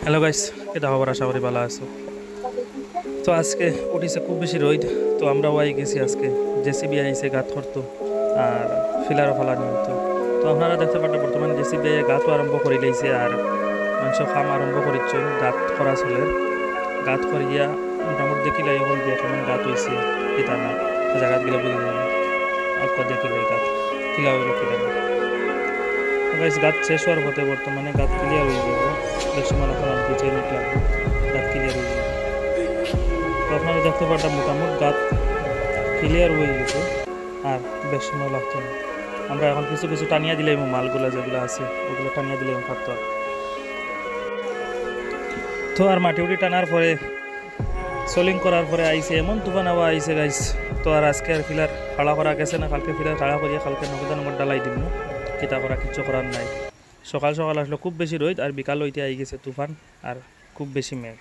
Hello guys, এটা খবর আশা করি ভালো আছো। তো আজকে উঠিছে খুব বেশি রোদ। তো আমরা ওয়াই গেছি আজকে, জেসিবি আইসে গাত করতো আর ফিলারও ফেলা নিয়মিত। তো আপনারা দেখতে পারেন বর্তমানে জেসিবি গাতও আরম্ভ করে দিয়েছে আর মানুষ কাম আরম্ভ করিচ্ছেন গাত করা চলে। গাত করিয়া মোটামুটি দেখিলাই হল যে কেমন গাত হয়েছে এটা না জায়গাত গেলে বুঝে যাবে। দেখিলাই গাত কিলা হইল কিলা না। গাইস গাত শেষ হওয়ার পথে বর্তমানে গাত ক্লিয়ার হয়ে যাবে। বেশি মনে করেন পিছিয়ে নিতে লাগবে, গাত ক্লিয়ার হয়ে যাবে। তো আপনারা দেখতে পারতাম মোটামুটি গাত ক্লিয়ার হয়ে গেছে আর বেশ সময় লাগতো না। আমরা এখন কিছু কিছু টানিয়ে দিলাম মালগুলো যেগুলো আছে ওগুলো টানিয়ে দিলাম পারতো। তো আর মাটি উটি টানার পরে সোলিং করার পরে আইসে এমন তুফান আওয়া আইসে গাইস। তো আর আজকে আর ফিলার খাড়া করা গেছে না, কালকে ফিলার খাড়া করিয়া কালকে নগদা নম্বর ডালাই দিব। কিতা করা কিচ্ছু করার নাই। সকাল সকাল আসলে খুব বেশি রোদ আর বিকাল হইতে আই গেছে তুফান আর খুব বেশি মেঘ।